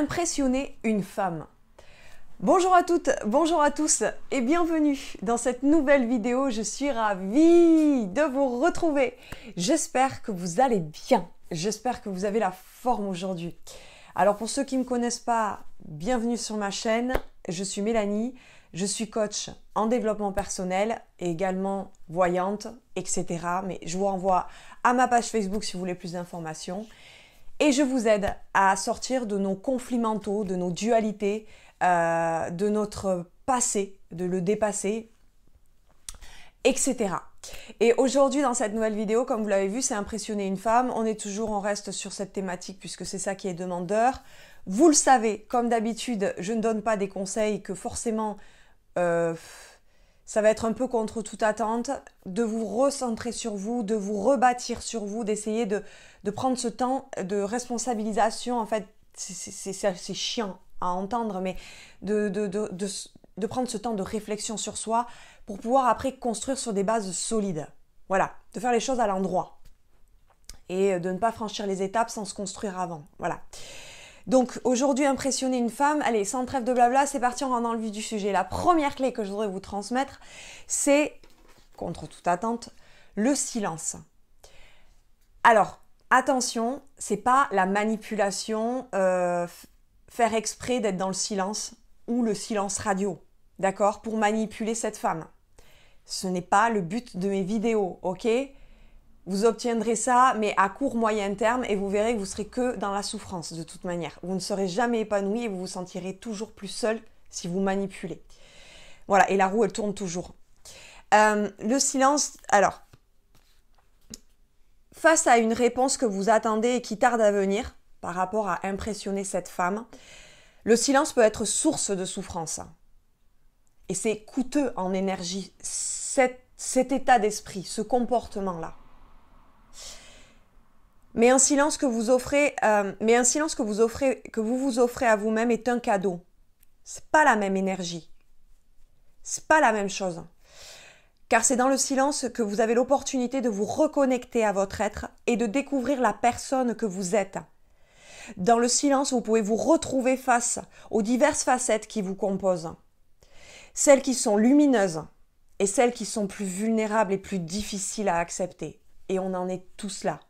impressionner une femme. Bonjour à toutes, bonjour à tous et bienvenue dans cette nouvelle vidéo. Je suis ravie de vous retrouver. J'espère que vous allez bien, j'espère que vous avez la forme aujourd'hui. Alors pour ceux qui ne me connaissent pas, bienvenue sur ma chaîne. Je suis Mélanie, je suis coach en développement personnel et également voyante, etc. Mais je vous renvoie à ma page Facebook si vous voulez plus d'informations. Et je vous aide à sortir de nos conflits mentaux, de nos dualités, de notre passé, de le dépasser, etc. Et aujourd'hui, dans cette nouvelle vidéo, comme vous l'avez vu, c'est impressionner une femme. On reste sur cette thématique puisque c'est ça qui est demandeur. Vous le savez, comme d'habitude, je ne donne pas des conseils que forcément, ça va être un peu contre toute attente, de vous recentrer sur vous, de vous rebâtir sur vous, d'essayer de prendre ce temps de responsabilisation. En fait, c'est chiant à entendre, mais de prendre ce temps de réflexion sur soi pour pouvoir après construire sur des bases solides. Voilà, de faire les choses à l'endroit et de ne pas franchir les étapes sans se construire avant. Voilà. Donc aujourd'hui, impressionner une femme, allez, sans trêve de blabla, c'est parti, on rentre dans le vif du sujet. La première clé que je voudrais vous transmettre, c'est, contre toute attente, le silence. Alors, attention, c'est pas la manipulation, faire exprès d'être dans le silence ou le silence radio, d'accord, pour manipuler cette femme. Ce n'est pas le but de mes vidéos, ok ? Vous obtiendrez ça, mais à court, moyen terme, et vous verrez que vous serez que dans la souffrance de toute manière. Vous ne serez jamais épanoui et vous vous sentirez toujours plus seul si vous manipulez. Voilà, et la roue, elle tourne toujours. Le silence, alors, face à une réponse que vous attendez et qui tarde à venir, par rapport à impressionner cette femme, le silence peut être source de souffrance. Et c'est coûteux en énergie, cet état d'esprit, ce comportement-là. Mais un silence que vous offrez, que vous vous offrez à vous-même est un cadeau. C'est pas la même énergie. C'est pas la même chose. Car c'est dans le silence que vous avez l'opportunité de vous reconnecter à votre être et de découvrir la personne que vous êtes. Dans le silence, vous pouvez vous retrouver face aux diverses facettes qui vous composent. Celles qui sont lumineuses et celles qui sont plus vulnérables et plus difficiles à accepter. Et on en est tous là.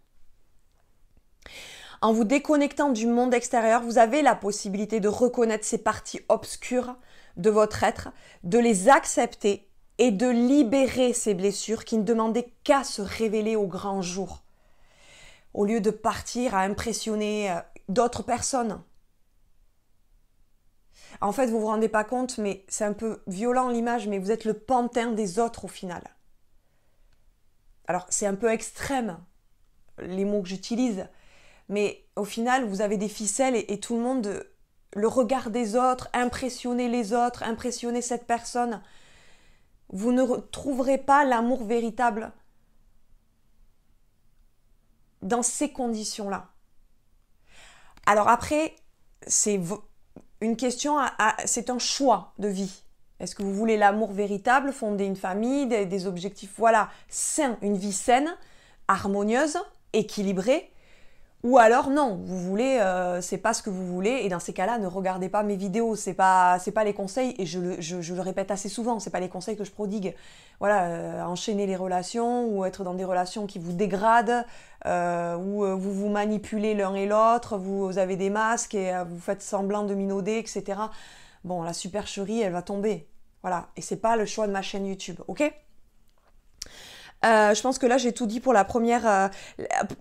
En vous déconnectant du monde extérieur, vous avez la possibilité de reconnaître ces parties obscures de votre être, de les accepter et de libérer ces blessures qui ne demandaient qu'à se révéler au grand jour. Au lieu de partir à impressionner d'autres personnes. En fait, vous vous rendez pas compte, mais c'est un peu violent l'image, mais vous êtes le pantin des autres au final. Alors, c'est un peu extrême, les mots que j'utilise, mais au final, vous avez des ficelles et tout le monde, le regard des autres, impressionner les autres, impressionner cette personne. Vous ne trouverez pas l'amour véritable dans ces conditions-là. Alors après, c'est une question, c'est un choix de vie. Est-ce que vous voulez l'amour véritable, fonder une famille, des objectifs, voilà, sains, une vie saine, harmonieuse, équilibrée? Ou alors non, vous voulez, c'est pas ce que vous voulez, et dans ces cas-là, ne regardez pas mes vidéos, c'est pas les conseils, et je le répète assez souvent, c'est pas les conseils que je prodigue. Voilà, enchaîner les relations, ou être dans des relations qui vous dégradent, où vous vous manipulez l'un et l'autre, vous avez des masques, et vous faites semblant de minauder, etc. Bon, la supercherie, elle va tomber. Voilà, et c'est pas le choix de ma chaîne YouTube, ok ? Je pense que là j'ai tout dit pour la première,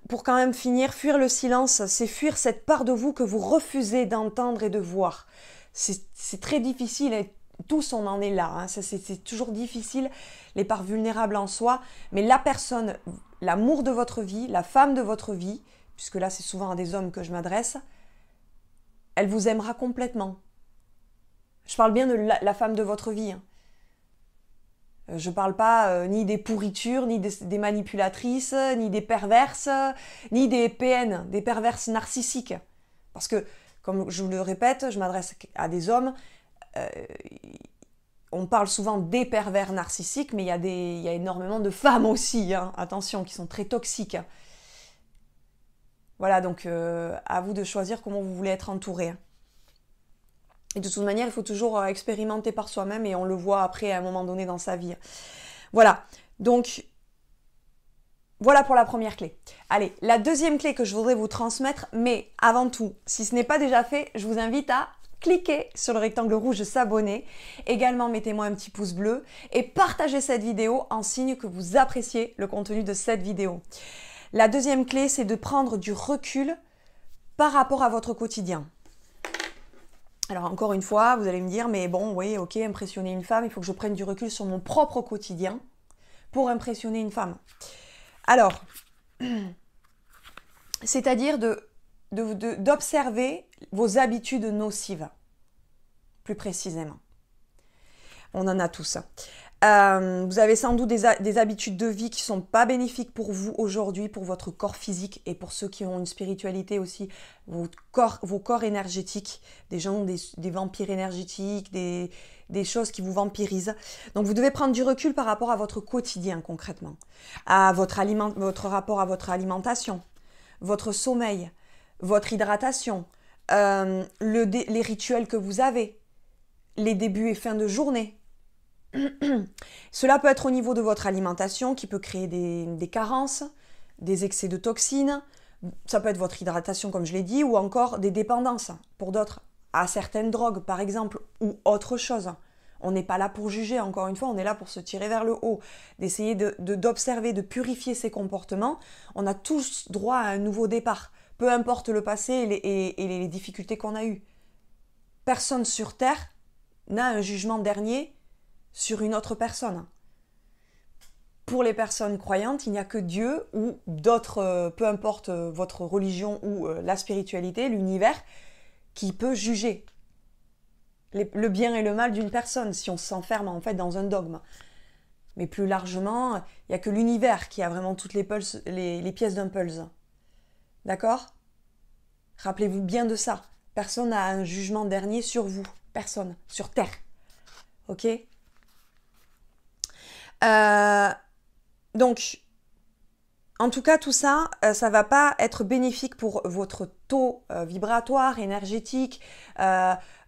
pour quand même finir, fuir le silence, c'est fuir cette part de vous que vous refusez d'entendre et de voir. C'est très difficile et tous on en est là, hein. C'est toujours difficile, les parts vulnérables en soi, mais la personne, l'amour de votre vie, la femme de votre vie, puisque là c'est souvent à des hommes que je m'adresse, elle vous aimera complètement. Je parle bien de la femme de votre vie, hein. Je ne parle pas ni des pourritures, ni des manipulatrices, ni des perverses, ni des PN, des perverses narcissiques. Parce que, comme je vous le répète, je m'adresse à des hommes, on parle souvent des pervers narcissiques, mais il y a énormément de femmes aussi, hein, attention, qui sont très toxiques. Voilà, donc à vous de choisir comment vous voulez être entouré. Et de toute manière, il faut toujours expérimenter par soi-même et on le voit après à un moment donné dans sa vie. Voilà, donc voilà pour la première clé. Allez, la deuxième clé que je voudrais vous transmettre, mais avant tout, si ce n'est pas déjà fait, je vous invite à cliquer sur le rectangle rouge s'abonner. Également, mettez-moi un petit pouce bleu et partagez cette vidéo en signe que vous appréciez le contenu de cette vidéo. La deuxième clé, c'est de prendre du recul par rapport à votre quotidien. Alors encore une fois, vous allez me dire, mais bon, oui, ok, impressionner une femme, il faut que je prenne du recul sur mon propre quotidien pour impressionner une femme. Alors, c'est-à-dire d'observer vos habitudes nocives, plus précisément. On en a tous. Vous avez sans doute des habitudes de vie qui ne sont pas bénéfiques pour vous aujourd'hui, pour votre corps physique et pour ceux qui ont une spiritualité aussi, vos corps énergétiques, des vampires énergétiques, des choses qui vous vampirisent. Donc vous devez prendre du recul par rapport à votre quotidien concrètement, à votre rapport à votre alimentation, votre sommeil, votre hydratation, les rituels que vous avez, les débuts et fins de journée. Cela peut être au niveau de votre alimentation qui peut créer des carences, des excès de toxines. Ça peut être votre hydratation comme je l'ai dit ou encore des dépendances pour d'autres à certaines drogues par exemple ou autre chose. On n'est pas là pour juger, encore une fois, on est là pour se tirer vers le haut, d'essayer d'observer, de purifier ses comportements. On a tous droit à un nouveau départ, peu importe le passé et les difficultés qu'on a eues. Personne sur Terre n'a un jugement dernier sur une autre personne. Pour les personnes croyantes, il n'y a que Dieu ou d'autres, peu importe votre religion ou la spiritualité, l'univers, qui peut juger le bien et le mal d'une personne si on s'enferme en fait dans un dogme. Mais plus largement, il n'y a que l'univers qui a vraiment toutes les pièces d'un puzzle. D'accord? Rappelez-vous bien de ça. Personne n'a un jugement dernier sur vous. Personne. Sur Terre. Ok? Donc, en tout cas, tout ça, ça ne va pas être bénéfique pour votre taux vibratoire, énergétique,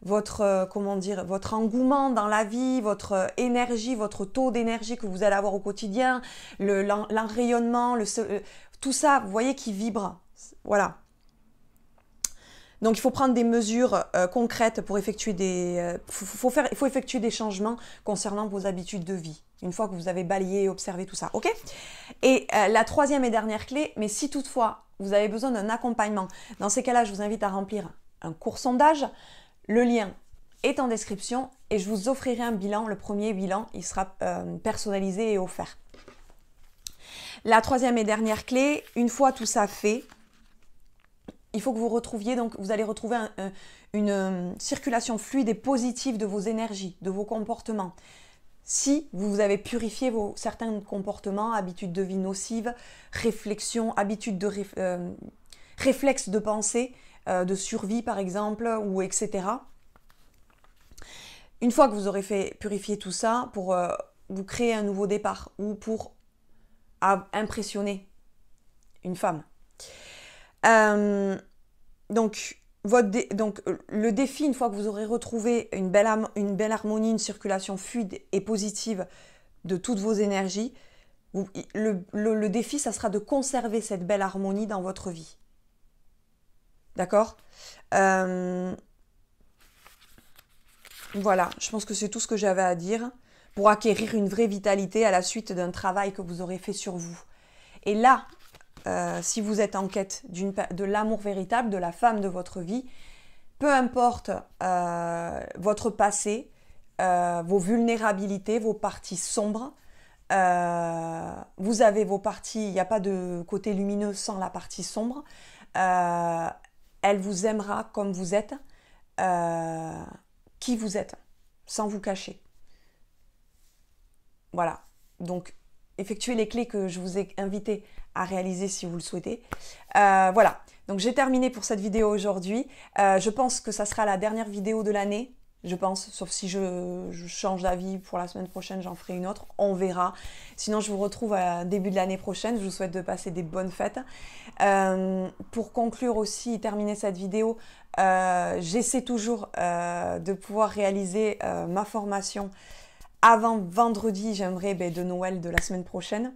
votre engouement dans la vie, votre énergie, votre taux d'énergie que vous allez avoir au quotidien, l'enrayonnement, tout ça, vous voyez, qui vibre. Voilà. Donc, il faut prendre des mesures concrètes pour effectuer il faut effectuer des changements concernant vos habitudes de vie, une fois que vous avez balayé et observé tout ça, ok? Et la troisième et dernière clé, mais si toutefois vous avez besoin d'un accompagnement, dans ces cas-là, je vous invite à remplir un court sondage. Le lien est en description et je vous offrirai un bilan. Le premier bilan, il sera personnalisé et offert. La troisième et dernière clé, une fois tout ça fait, il faut que vous retrouviez, donc vous allez retrouver une circulation fluide et positive de vos énergies, de vos comportements. Si vous avez purifié certains comportements, habitudes de vie nocives, réflexions, réflexes de pensée, de survie par exemple, ou etc. Une fois que vous aurez fait purifier tout ça, pour vous créer un nouveau départ ou pour impressionner une femme. Donc le défi, une fois que vous aurez retrouvé une belle harmonie, une circulation fluide et positive de toutes vos énergies, le défi, ça sera de conserver cette belle harmonie dans votre vie. D'accord? Voilà, je pense que c'est tout ce que j'avais à dire pour acquérir une vraie vitalité à la suite d'un travail que vous aurez fait sur vous. Et là, si vous êtes en quête de l'amour véritable, de la femme de votre vie, peu importe votre passé, vos vulnérabilités, vos parties sombres, vous avez vos parties, il n'y a pas de côté lumineux sans la partie sombre, elle vous aimera comme vous êtes, qui vous êtes, sans vous cacher. Voilà, donc effectuez les clés que je vous ai invité à réaliser si vous le souhaitez. Voilà, donc j'ai terminé pour cette vidéo aujourd'hui. Je pense que ça sera la dernière vidéo de l'année. je pense, sauf si je change d'avis pour la semaine prochaine, j'en ferai une autre, on verra. Sinon, je vous retrouve à début de l'année prochaine, je vous souhaite de passer des bonnes fêtes. Pour conclure aussi, terminer cette vidéo, j'essaie toujours de pouvoir réaliser ma formation avant vendredi, j'aimerais de Noël de la semaine prochaine.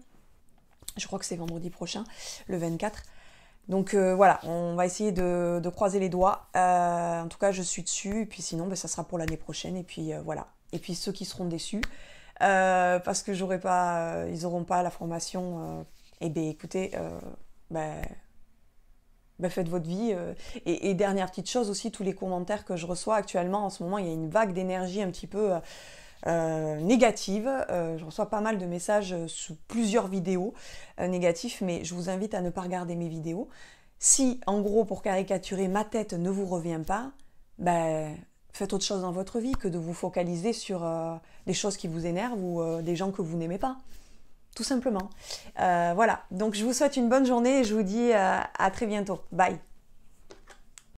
Je crois que c'est vendredi prochain, le 24. Donc voilà, on va essayer de croiser les doigts. En tout cas, je suis dessus. Et puis sinon, ça sera pour l'année prochaine. Et puis voilà. Et puis ceux qui seront déçus, parce que ils n'auront pas la formation, écoutez, faites votre vie. Et dernière petite chose aussi, tous les commentaires que je reçois actuellement, en ce moment, il y a une vague d'énergie un petit peu négative. Je reçois pas mal de messages sous plusieurs vidéos négatifs, mais je vous invite à ne pas regarder mes vidéos. Si, en gros, pour caricaturer, ma tête ne vous revient pas, faites autre chose dans votre vie que de vous focaliser sur des choses qui vous énervent ou des gens que vous n'aimez pas. Tout simplement. Voilà, donc je vous souhaite une bonne journée et je vous dis à très bientôt. Bye!